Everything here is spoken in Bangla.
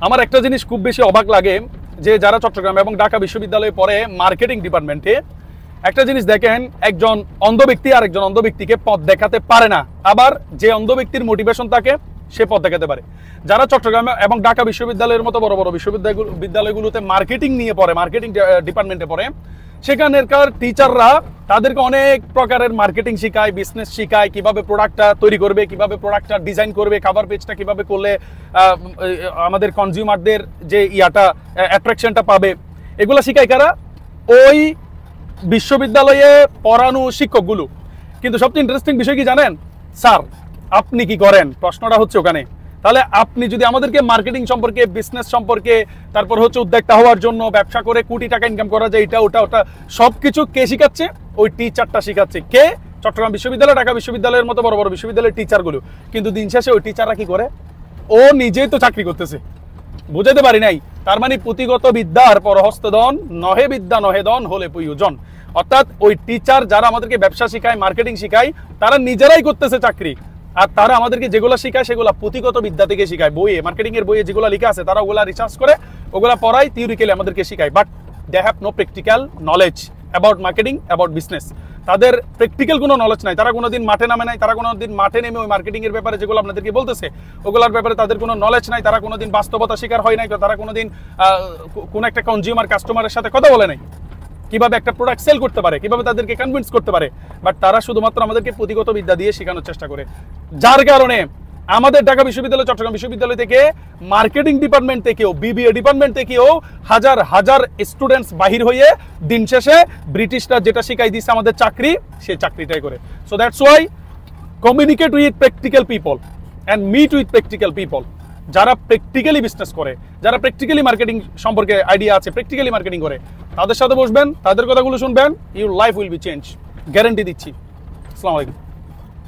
আমার একটা জিনিস খুব বেশি অবাক লাগে যে যারা চট্টগ্রাম এবং ঢাকা বিশ্ববিদ্যালয়ে পড়ে মার্কেটিং ডিপার্টমেন্টে, একটা জিনিস দেখেন, একজন অন্ধ ব্যক্তি আর একজন অন্ধ ব্যক্তিকে পথ দেখাতে পারে না, আবার যে অন্ধ ব্যক্তির মোটিভেশন থাকে সে পথ দেখাতে পারে। যারা চট্টগ্রাম এবং ঢাকা বিশ্ববিদ্যালয়ের মতো বড় বড় বিশ্ববিদ্যালয়গুলোতে মার্কেটিং নিয়ে পড়ে, মার্কেটিং ডিপার্টমেন্টে পড়ে, সেখানকার টিচাররা তাদেরকে অনেক প্রকারের মার্কেটিং শেখায়, বিজনেস শেখায়, কিভাবে প্রোডাক্টটা তৈরি করবে, কিভাবে প্রোডাক্টটা ডিজাইন করবে, কভার পেজটা কিভাবে করলে আমাদের কনজিউমারদের যে অ্যাট্রাকশনটা পাবে, এগুলো শেখায় কারা? ওই বিশ্ববিদ্যালয়ে পড়ানো শিক্ষকগুলো। কিন্তু সবচেয়ে ইন্টারেস্টিং বিষয় কি জানেন স্যার? আপনি কি করেন? প্রশ্নটা হচ্ছে ওখানে। তাহলে আপনি যদি আমাদেরকে মার্কেটিং সম্পর্কে, বিজনেস সম্পর্কে, তারপর হচ্ছে উদ্যোক্তা হওয়ার জন্য, ব্যবসা করে কোটি টাকা ইনকাম করা যায়, এটা ওটা সবকিছু কে শিখাচ্ছে? ওই টিচারটা শিখাচ্ছে। কে? চট্টগ্রাম বিশ্ববিদ্যালয়, ঢাকা বিশ্ববিদ্যালয়ের মতো বড় বড় বিশ্ববিদ্যালয়ের টিচারগুলো। কিন্তু দিন শেষে ওই টিচাররা কি করে? ও নিজেই তো চাকরি করতেছে। বুঝাতে পারি নাই? তার মানে পুঁথিগত বিদ্যার পরহস্তদন, নহে বিদ্যা নহে দন, হলে প্রয়োজন। অর্থাৎ ওই টিচার যারা আমাদেরকে ব্যবসা শিখায়, মার্কেটিং শিখায়, তারা নিজেরাই করতেছে চাকরি। আর তারা আমাদেরকে যেগুলো শিখায় সেগুলো পুঁথিগত বিদ্যা থেকে শিখায়, বইয়ে, মার্কেটিং এর বইয়ে যেগুলো লেখা আছে তারা ওগুলা রিসার্চ করে, ওগুলা পড়ায়, থিওরিক্যালি আমাদেরকে শিখায়। But they have no practical knowledge about marketing, about business. তাদের প্র্যাকটিক্যাল কোনো নলেজ নাই, তারা কোনোদিন মাঠে নামে নাই, তারা কোনোদিন মাঠে নেমে ওই মার্কেটিং এর ব্যাপারে যেগুলো আপনাদেরকে বলতেছে ওগুলোর ব্যাপারে তাদের কোনো নলেজ নাই, তারা কোনোদিন বাস্তবতা শিকার হয় নাই, তারা কোনোদিন কোনো একটা কনজিউমার কাস্টমারের সাথে কথা বলে নাই, কিভাবে একটা প্রোডাক্ট সেল করতে পারে, কিভাবে তাদেরকে কনভিন্স করতে পারে। বাট তারা শুধুমাত্র আমাদেরকে পুঁথিগত বিদ্যা দিয়ে শেখানোর চেষ্টা করে, যার কারণে আমাদের ঢাকা বিশ্ববিদ্যালয়, চট্টগ্রাম বিশ্ববিদ্যালয় থেকে মার্কেটিং ডিপার্টমেন্ট থেকেও, বিবিএ ডিপার্টমেন্ট থেকেও হাজার হাজার স্টুডেন্টস বাহির হয়ে দিন শেষে ব্রিটিশরা যেটা শিখাই দিচ্ছে আমাদের চাকরি, সেই চাকরিটাই করে। So that's why communicate with practical people and meet with practical people. যারা প্র্যাকটিক্যালি বিজনেস করে, যারা প্র্যাকটিক্যালি মার্কেটিং সম্পর্কে আইডিয়া আছে, প্র্যাকটিক্যালি মার্কেটিং করে, তাদের সাথে বসবেন, তাদের কথাগুলো শুনবেন, your life will be change, guarantee দিচ্ছি। আসসালামু আলাইকুম।